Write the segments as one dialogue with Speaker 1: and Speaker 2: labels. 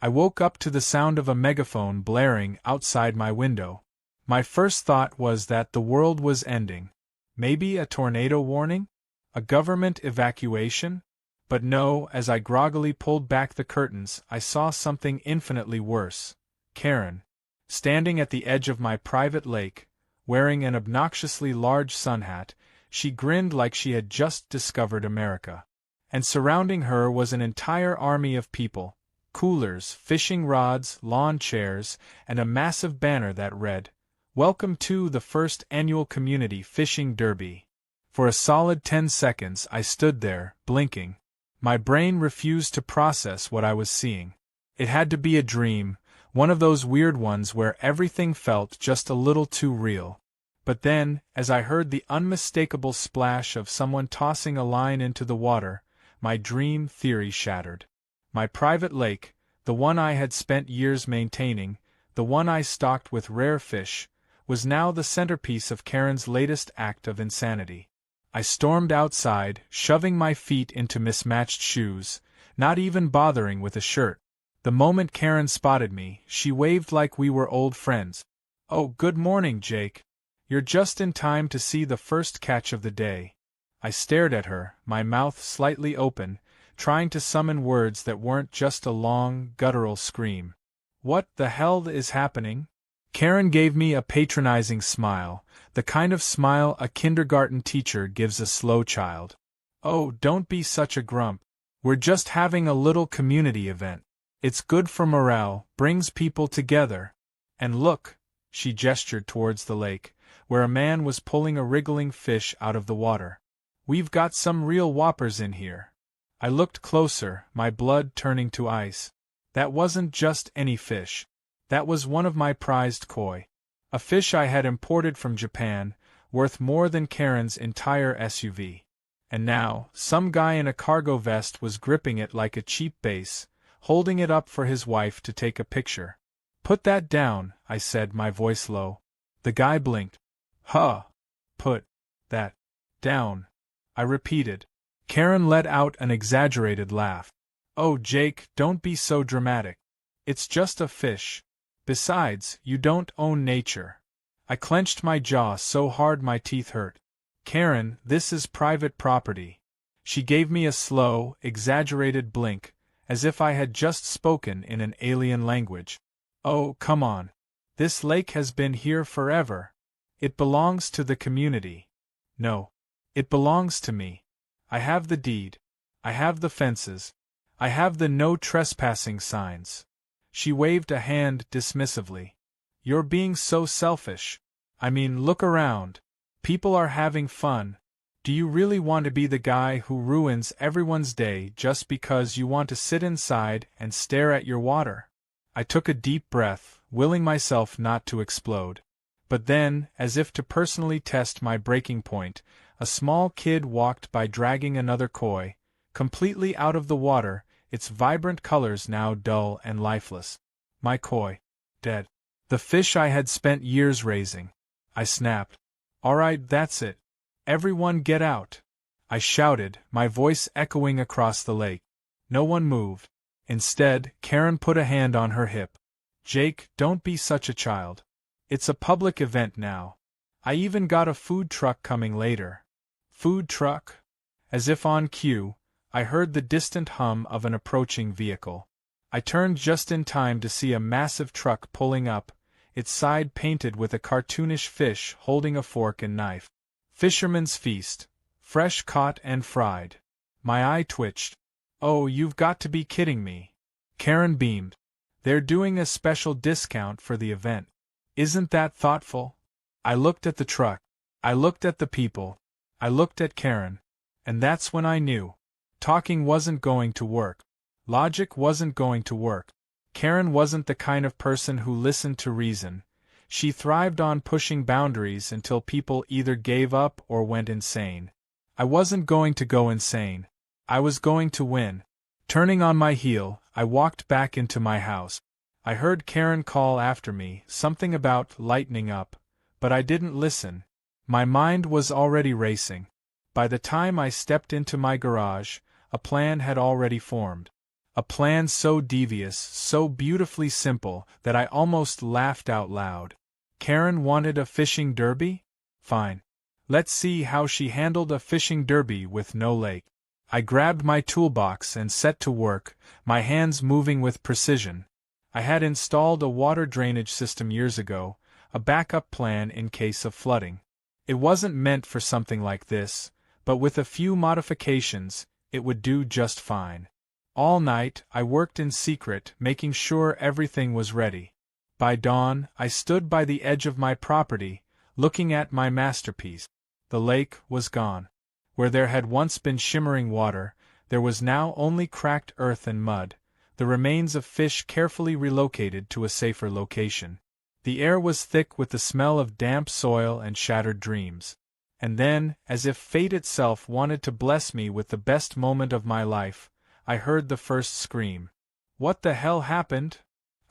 Speaker 1: I woke up to the sound of a megaphone blaring outside my window. My first thought was that the world was ending. Maybe a tornado warning? A government evacuation? But no, as I groggily pulled back the curtains, I saw something infinitely worse. Karen, standing at the edge of my private lake, wearing an obnoxiously large sun hat, she grinned like she had just discovered America. And surrounding her was an entire army of people. Coolers, fishing rods, lawn chairs, and a massive banner that read, "Welcome to the first annual Community Fishing Derby." For a solid 10 seconds I stood there, blinking. My brain refused to process what I was seeing. It had to be a dream, one of those weird ones where everything felt just a little too real. But then, as I heard the unmistakable splash of someone tossing a line into the water, my dream theory shattered. My private lake, the one I had spent years maintaining, the one I stocked with rare fish, was now the centerpiece of Karen's latest act of insanity. I stormed outside, shoving my feet into mismatched shoes, not even bothering with a shirt. The moment Karen spotted me, she waved like we were old friends. "Oh, good morning, Jake. You're just in time to see the first catch of the day." I stared at her, my mouth slightly open, trying to summon words that weren't just a long, guttural scream. "What the hell is happening?" Karen gave me a patronizing smile, the kind of smile a kindergarten teacher gives a slow child. "Oh, don't be such a grump. We're just having a little community event. It's good for morale, brings people together. And look," she gestured towards the lake, where a man was pulling a wriggling fish out of the water. "We've got some real whoppers in here." I looked closer, my blood turning to ice. That wasn't just any fish. That was one of my prized koi. A fish I had imported from Japan, worth more than Karen's entire SUV. And now, some guy in a cargo vest was gripping it like a cheap base, holding it up for his wife to take a picture. "Put that down," I said, my voice low. The guy blinked. "Huh. Put that down," I repeated. Karen let out an exaggerated laugh. "Oh, Jake, don't be so dramatic. It's just a fish. Besides, you don't own nature." I clenched my jaw so hard my teeth hurt. "Karen, this is private property." She gave me a slow, exaggerated blink, as if I had just spoken in an alien language. "Oh, come on. This lake has been here forever. It belongs to the community." "No. It belongs to me. I have the deed. I have the fences. I have the no trespassing signs." She waved a hand dismissively. "You're being so selfish. I mean, look around. People are having fun. Do you really want to be the guy who ruins everyone's day just because you want to sit inside and stare at your water?" I took a deep breath, willing myself not to explode. But then, as if to personally test my breaking point, a small kid walked by dragging another koi, completely out of the water, its vibrant colors now dull and lifeless. My koi. Dead. The fish I had spent years raising. I snapped. "All right, that's it. Everyone get out," I shouted, my voice echoing across the lake. No one moved. Instead, Karen put a hand on her hip. "Jake, don't be such a child. It's a public event now. I even got a food truck coming later." "Food truck?" As if on cue, I heard the distant hum of an approaching vehicle. I turned just in time to see a massive truck pulling up, its side painted with a cartoonish fish holding a fork and knife. "Fisherman's Feast. Fresh caught and fried." My eye twitched. "Oh, you've got to be kidding me." Karen beamed. "They're doing a special discount for the event. Isn't that thoughtful?" I looked at the truck. I looked at the people. I looked at Karen. And that's when I knew. Talking wasn't going to work. Logic wasn't going to work. Karen wasn't the kind of person who listened to reason. She thrived on pushing boundaries until people either gave up or went insane. I wasn't going to go insane. I was going to win. Turning on my heel, I walked back into my house. I heard Karen call after me, something about lightening up, but I didn't listen. My mind was already racing. By the time I stepped into my garage, a plan had already formed. A plan so devious, so beautifully simple, that I almost laughed out loud. Karen wanted a fishing derby? Fine. Let's see how she handled a fishing derby with no lake. I grabbed my toolbox and set to work, my hands moving with precision. I had installed a water drainage system years ago, a backup plan in case of flooding. It wasn't meant for something like this, but with a few modifications, it would do just fine. All night, I worked in secret, making sure everything was ready. By dawn, I stood by the edge of my property, looking at my masterpiece. The lake was gone. Where there had once been shimmering water, there was now only cracked earth and mud, the remains of fish carefully relocated to a safer location. The air was thick with the smell of damp soil and shattered dreams. And then, as if fate itself wanted to bless me with the best moment of my life, I heard the first scream. What the hell happened?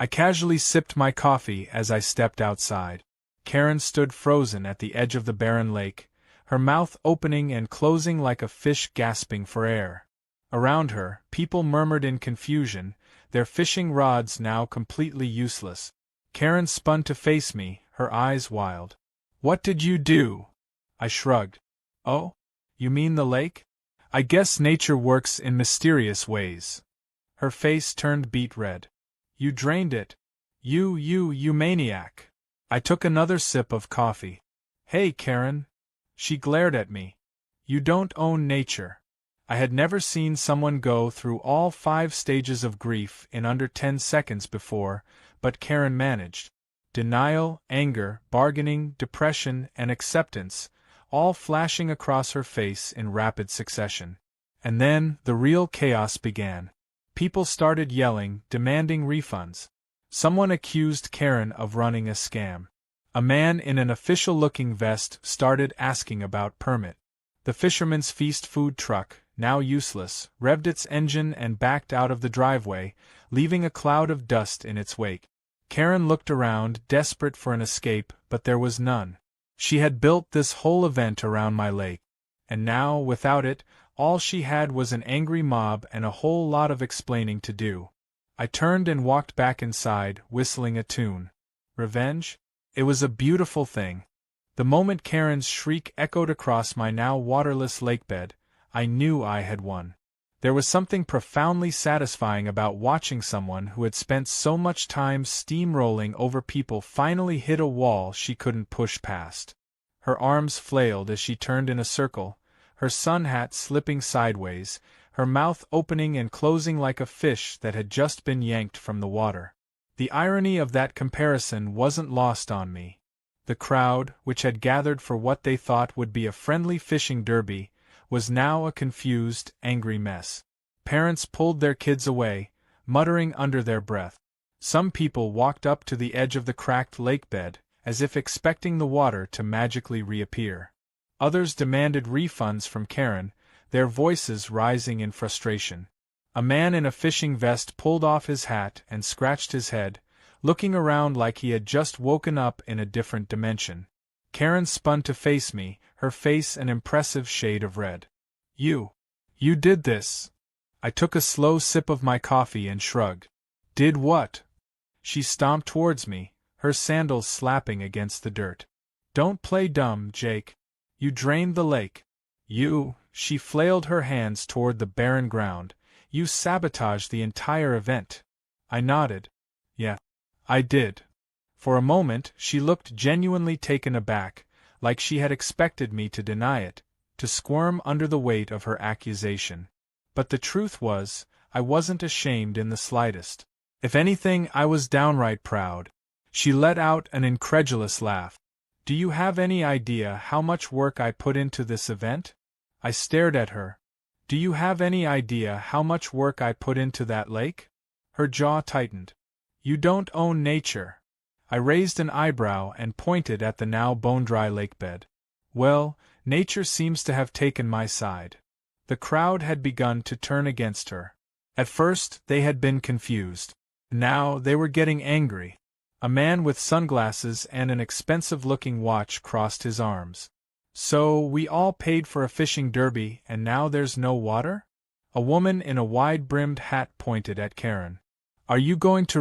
Speaker 1: I casually sipped my coffee as I stepped outside. Karen stood frozen at the edge of the barren lake, her mouth opening and closing like a fish gasping for air. Around her, people murmured in confusion, their fishing rods now completely useless. Karen spun to face me, her eyes wild. What did you do? I shrugged. Oh? You mean the lake? I guess nature works in mysterious ways. Her face turned beet red. You drained it. You maniac. I took another sip of coffee. Hey, Karen. She glared at me. You don't own nature. I had never seen someone go through all 5 stages of grief in under 10 seconds before, but Karen managed. Denial, anger, bargaining, depression, and acceptance, all flashing across her face in rapid succession. And then, the real chaos began. People started yelling, demanding refunds. Someone accused Karen of running a scam. A man in an official-looking vest started asking about permit. The Fisherman's Feast food truck, now useless, revved its engine and backed out of the driveway, leaving a cloud of dust in its wake. Karen looked around, desperate for an escape, but there was none. She had built this whole event around my lake. And now, without it, all she had was an angry mob and a whole lot of explaining to do. I turned and walked back inside, whistling a tune. Revenge? It was a beautiful thing. The moment Karen's shriek echoed across my now waterless lakebed, I knew I had won. There was something profoundly satisfying about watching someone who had spent so much time steamrolling over people finally hit a wall she couldn't push past. Her arms flailed as she turned in a circle, her sun hat slipping sideways, her mouth opening and closing like a fish that had just been yanked from the water. The irony of that comparison wasn't lost on me. The crowd, which had gathered for what they thought would be a friendly fishing derby, was now a confused, angry mess. Parents pulled their kids away, muttering under their breath. Some people walked up to the edge of the cracked lakebed, as if expecting the water to magically reappear. Others demanded refunds from Karen, their voices rising in frustration. A man in a fishing vest pulled off his hat and scratched his head, looking around like he had just woken up in a different dimension. Karen spun to face me, her face an impressive shade of red. You did this. I took a slow sip of my coffee and shrugged. Did what? She stomped towards me, her sandals slapping against the dirt. Don't play dumb, Jake. You drained the lake. She flailed her hands toward the barren ground. You sabotaged the entire event. I nodded. Yeah, I did. For a moment, she looked genuinely taken aback, like she had expected me to deny it, to squirm under the weight of her accusation. But the truth was, I wasn't ashamed in the slightest. If anything, I was downright proud. She let out an incredulous laugh. Do you have any idea how much work I put into this event? I stared at her. Do you have any idea how much work I put into that lake? Her jaw tightened. You don't own nature. I raised an eyebrow and pointed at the now bone-dry lakebed. Well, nature seems to have taken my side. The crowd had begun to turn against her. At first, they had been confused. Now, they were getting angry. A man with sunglasses and an expensive-looking watch crossed his arms. So, we all paid for a fishing derby and now there's no water? A woman in a wide-brimmed hat pointed at Karen. Are you going to